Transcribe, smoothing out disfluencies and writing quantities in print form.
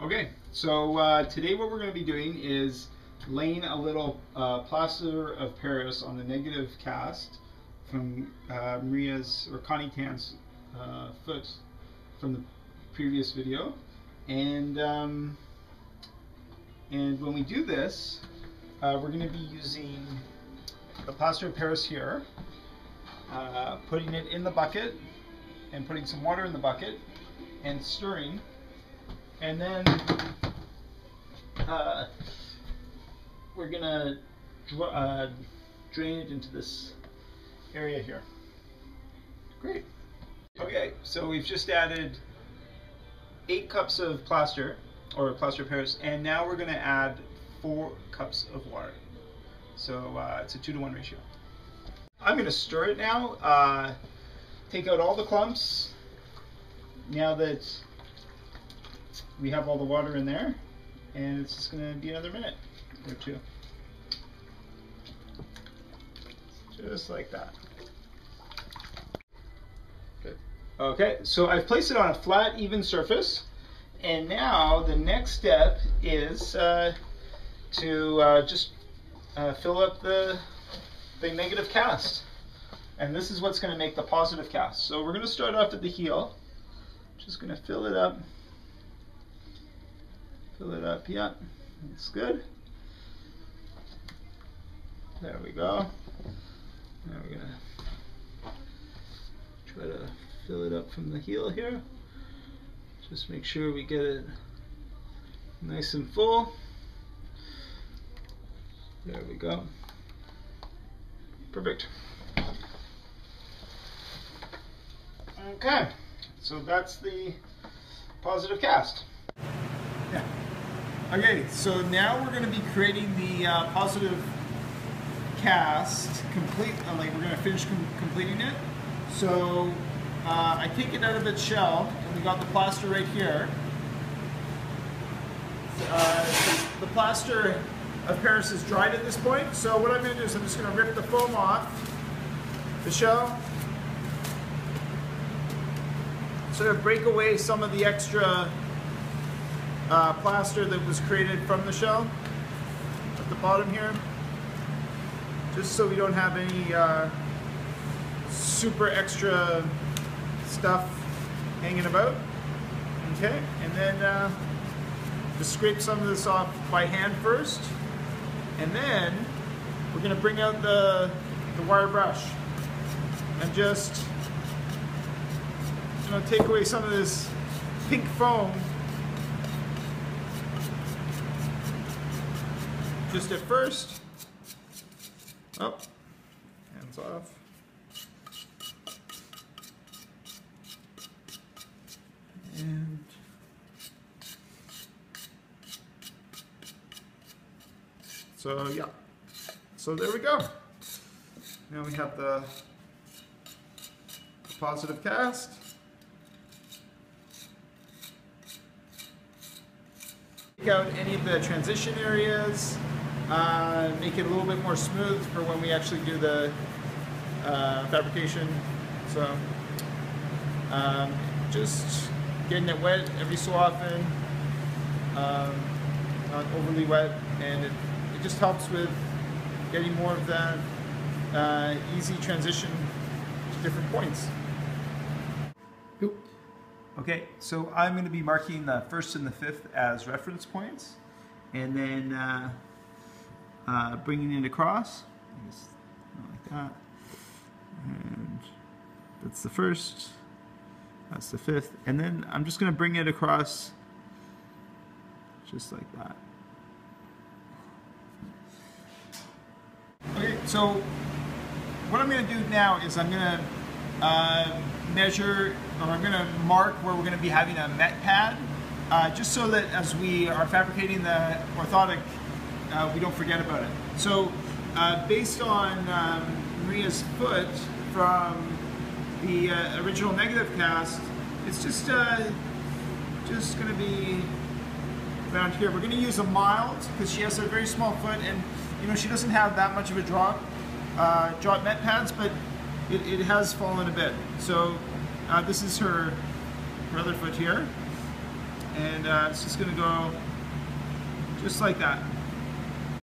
Okay, so today what we're going to be doing is laying a little plaster of Paris on the negative cast from Maria's or Connie Tan's foot from the previous video, and when we do this, we're going to be using the plaster of Paris here, putting it in the bucket and putting some water in the bucket and stirring. And then we're gonna drain it into this area here. Great. Okay, so we've just added 8 cups of plaster, or plaster of Paris, and now we're gonna add 4 cups of water. So it's a 2-to-1 ratio. I'm gonna stir it now, take out all the clumps, now that we have all the water in there, and it's just going to be another minute or 2. Just like that. Good. Okay, so I've placed it on a flat, even surface, and now the next step is to just fill up the negative cast. And this is what's going to make the positive cast. So we're going to start off at the heel. Just going to fill it up. Fill it up, yeah, that's good. There we go. Now we're gonna try to fill it up from the heel here. Just make sure we get it nice and full. There we go. Perfect. Okay, so that's the positive cast. Yeah. Okay, so now we're going to be creating the positive cast complete. Like we're going to finish completing it. So I take it out of its shell, and we got the plaster right here. The plaster of Paris is dried at this point. So what I'm going to do is I'm just going to rip the foam off the shell, sort of break away some of the extra plaster that was created from the shell at the bottom here, just so we don't have any super extra stuff hanging about. Okay, and then just scrape some of this off by hand first, and then we're going to bring out the wire brush and just take away some of this pink foam just at first. Oh, hands off. And so yeah, so there we go. Now we have the positive cast. Take out any of the transition areas, make it a little bit more smooth for when we actually do the fabrication. So just getting it wet every so often, not overly wet, and it just helps with getting more of that easy transition to different points. Okay, so I'm going to be marking the 1st and the 5th as reference points, and then bringing it across, just like that, and that's the 1st, that's the 5th, and then I'm just going to bring it across just like that. Okay, so what I'm going to do now is I'm going to measure, or I'm going to mark where we're going to be having a met pad, just so that as we are fabricating the orthotic, we don't forget about it. So based on Maria's foot from the original negative cast, it's just going to be around here. We're going to use a mild because she has a very small foot, and she doesn't have that much of a drop met pads, but it has fallen a bit. So this is her other foot here, and it's just going to go just like that.